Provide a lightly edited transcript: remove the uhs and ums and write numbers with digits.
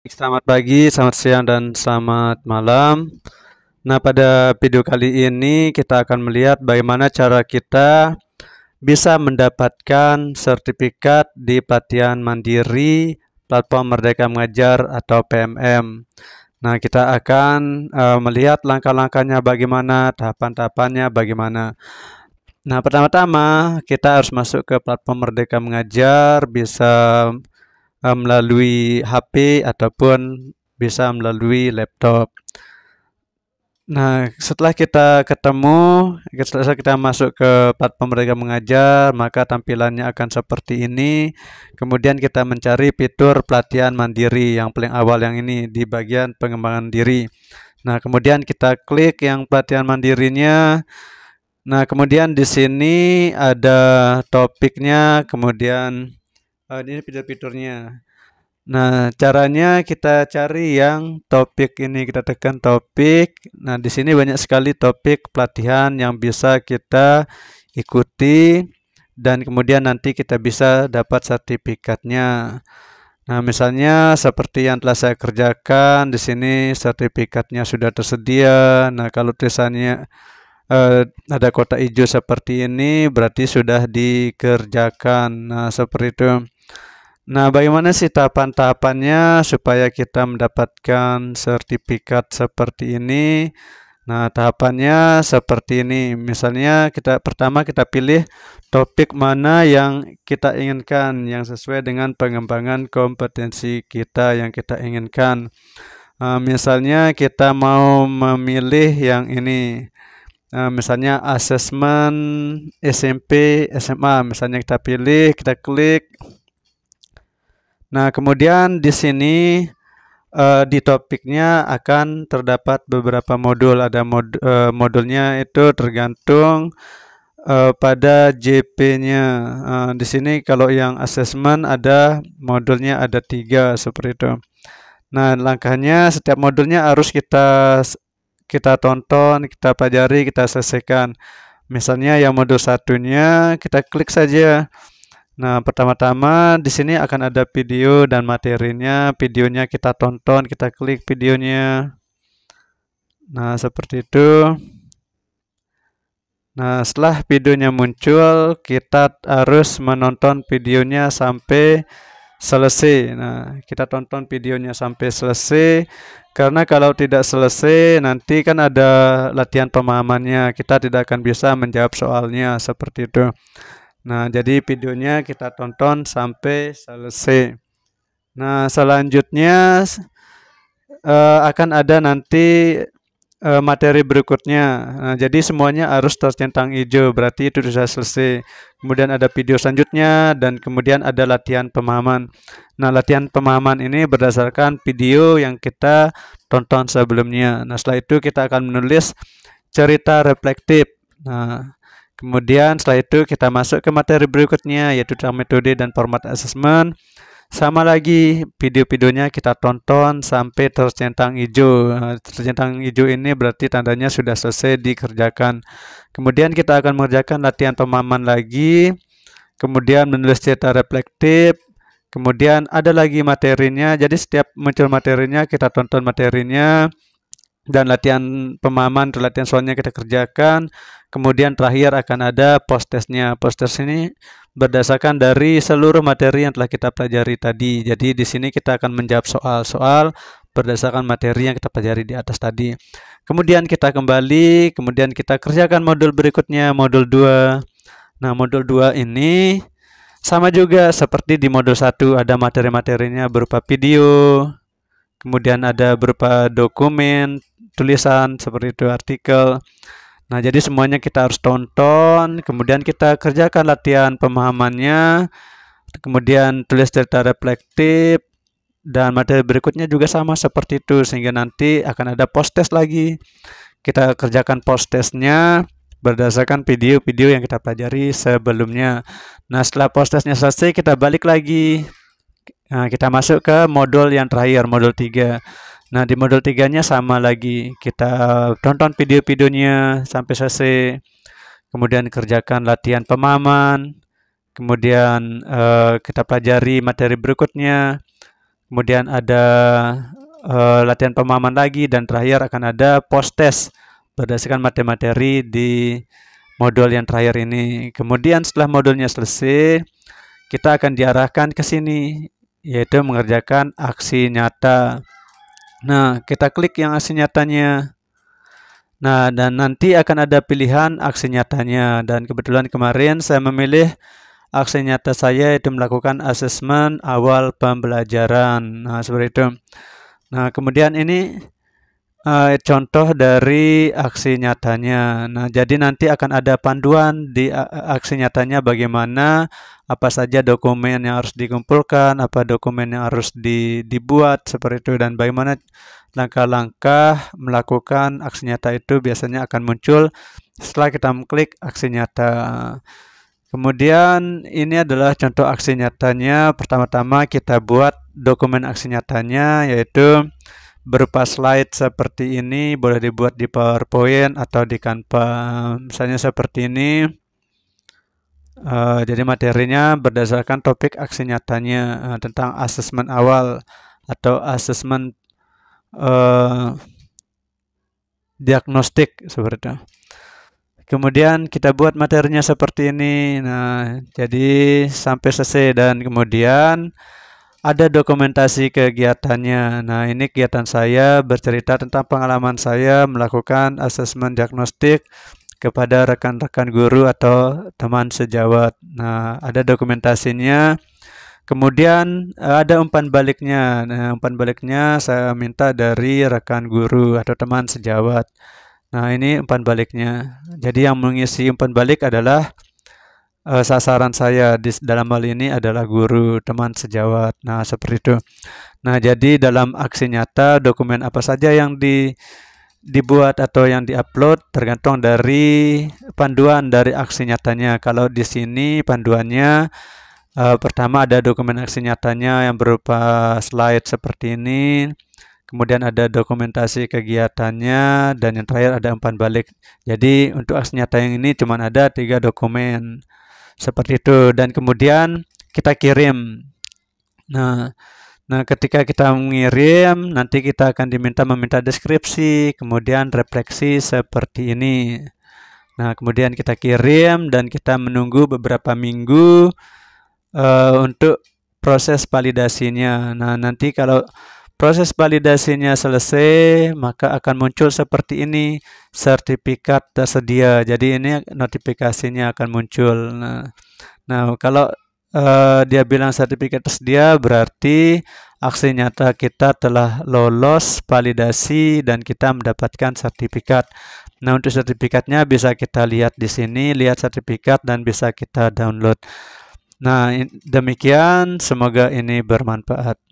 Selamat pagi, selamat siang, dan selamat malam. Nah, pada video kali ini kita akan melihat bagaimana cara kita bisa mendapatkan sertifikat di pelatihan mandiri Platform Merdeka Mengajar atau PMM. Nah, kita akan melihat langkah-langkahnya bagaimana, tahapan-tahapannya bagaimana. Nah, pertama-tama kita harus masuk ke Platform Merdeka Mengajar, bisa melalui HP ataupun bisa melalui laptop. Nah, setelah kita setelah kita masuk ke platform Merdeka Mengajar, maka tampilannya akan seperti ini. Kemudian kita mencari fitur pelatihan mandiri yang paling awal yang ini di bagian pengembangan diri. Nah, kemudian kita klik yang pelatihan mandirinya. Nah, kemudian di sini ada topiknya, kemudian ini fitur-fiturnya. Nah, caranya kita cari yang topik ini, kita tekan topik. Nah, di sini banyak sekali topik pelatihan yang bisa kita ikuti dan kemudian nanti kita bisa dapat sertifikatnya. Nah, misalnya seperti yang telah saya kerjakan di sini sertifikatnya sudah tersedia. Nah, kalau tulisannya ada kotak hijau seperti ini berarti sudah dikerjakan. Nah, seperti itu. Nah, bagaimana sih tahapan-tahapannya supaya kita mendapatkan sertifikat seperti ini? Nah, tahapannya seperti ini. Misalnya pertama kita pilih topik mana yang kita inginkan yang sesuai dengan pengembangan kompetensi kita yang kita inginkan. Misalnya kita mau memilih yang ini. Misalnya asesmen SMP, SMA. Misalnya kita pilih, kita klik. Nah, kemudian di sini di topiknya akan terdapat beberapa modul. Ada modulnya itu tergantung pada JP-nya. Di sini kalau yang assessment ada modulnya ada 3 seperti itu. Nah, langkahnya setiap modulnya harus kita tonton, kita pelajari, kita selesaikan. Misalnya yang modul satunya kita klik saja. Nah, pertama-tama di sini akan ada video dan materinya. Videonya kita tonton, kita klik videonya. Nah, seperti itu. Nah, setelah videonya muncul, kita harus menonton videonya sampai selesai. Nah, kita tonton videonya sampai selesai. Karena kalau tidak selesai, nanti kan ada latihan pemahamannya. Kita tidak akan bisa menjawab soalnya, seperti itu. Nah, jadi videonya kita tonton sampai selesai. Nah, selanjutnya akan ada nanti materi berikutnya. Nah, jadi semuanya harus tercentang hijau, berarti itu sudah selesai. Kemudian ada video selanjutnya dan kemudian ada latihan pemahaman. Nah, latihan pemahaman ini berdasarkan video yang kita tonton sebelumnya. Nah, setelah itu kita akan menulis cerita reflektif. Nah, kemudian setelah itu kita masuk ke materi berikutnya yaitu tentang metode dan format assessment. Sama lagi video-videonya kita tonton sampai tercentang hijau. Tercentang hijau ini berarti tandanya sudah selesai dikerjakan. Kemudian kita akan mengerjakan latihan pemahaman lagi. Kemudian menulis cerita reflektif. Kemudian ada lagi materinya. Jadi setiap muncul materinya kita tonton materinya. Dan latihan pemahaman atau latihan soalnya kita kerjakan. Kemudian terakhir akan ada post testnya. Post test ini berdasarkan dari seluruh materi yang telah kita pelajari tadi. Jadi di sini kita akan menjawab soal-soal berdasarkan materi yang kita pelajari di atas tadi. Kemudian kita kembali, kemudian kita kerjakan modul berikutnya, modul 2. Nah, modul 2 ini sama juga seperti di modul 1, ada materi-materinya berupa video, kemudian ada berupa dokumen, tulisan seperti itu, artikel. Nah, jadi semuanya kita harus tonton, kemudian kita kerjakan latihan pemahamannya, kemudian tulis cerita reflektif, dan materi berikutnya juga sama seperti itu, sehingga nanti akan ada post test lagi. Kita kerjakan post testnya berdasarkan video-video yang kita pelajari sebelumnya. Nah, setelah post testnya selesai, kita balik lagi. Nah, kita masuk ke modul yang terakhir, modul 3. Nah, di modul 3-nya sama lagi. Kita tonton video-videonya sampai selesai. Kemudian kerjakan latihan pemahaman. Kemudian kita pelajari materi berikutnya. kemudian ada latihan pemahaman lagi, dan terakhir akan ada post test berdasarkan materi di modul yang terakhir ini. Kemudian setelah modulnya selesai, kita akan diarahkan ke sini, yaitu mengerjakan aksi nyata. Nah, kita klik yang aksi nyatanya. Nah, dan nanti akan ada pilihan aksi nyatanya, dan kebetulan kemarin saya memilih aksi nyata saya itu melakukan asesmen awal pembelajaran. Nah, seperti itu. Nah, kemudian ini contoh dari aksi nyatanya. Nah, jadi nanti akan ada panduan di aksi nyatanya bagaimana, apa saja dokumen yang harus dikumpulkan, apa dokumen yang harus dibuat, seperti itu, dan bagaimana langkah-langkah melakukan aksi nyata itu biasanya akan muncul setelah kita mengklik aksi nyata. Kemudian ini adalah contoh aksi nyatanya. Pertama-tama kita buat dokumen aksi nyatanya, yaitu berupa slide seperti ini, boleh dibuat di PowerPoint atau di Canva, misalnya seperti ini. Jadi materinya berdasarkan topik aksi nyatanya tentang asesmen awal atau asesmen diagnostik, seperti itu. Kemudian kita buat materinya seperti ini. Nah, jadi sampai selesai, dan kemudian ada dokumentasi kegiatannya. Nah, ini kegiatan saya bercerita tentang pengalaman saya melakukan asesmen diagnostik kepada rekan-rekan guru atau teman sejawat. Nah, ada dokumentasinya. Kemudian ada umpan baliknya. Nah, umpan baliknya saya minta dari rekan guru atau teman sejawat. Nah, ini umpan baliknya. Jadi yang mengisi umpan balik adalah sasaran saya dalam hal ini adalah guru, teman sejawat. Nah, seperti itu. Nah, jadi dalam aksi nyata, dokumen apa saja yang dibuat atau yang diupload tergantung dari panduan dari aksi nyatanya. Kalau di sini panduannya pertama ada dokumen aksi nyatanya yang berupa slide seperti ini. Kemudian ada dokumentasi kegiatannya, dan yang terakhir ada umpan balik. Jadi untuk aksi nyata yang ini cuma ada 3 dokumen. Seperti itu, dan kemudian kita kirim. Nah, ketika kita mengirim, nanti kita akan meminta deskripsi, kemudian refleksi seperti ini. Nah, kemudian kita kirim dan kita menunggu beberapa minggu untuk proses validasinya. Nah, nanti kalau proses validasinya selesai, maka akan muncul seperti ini, sertifikat tersedia. Jadi ini notifikasinya akan muncul. Nah, kalau dia bilang sertifikat tersedia, berarti aksi nyata kita telah lolos validasi dan kita mendapatkan sertifikat. Nah, untuk sertifikatnya bisa kita lihat di sini, lihat sertifikat dan bisa kita download. Nah, demikian, semoga ini bermanfaat.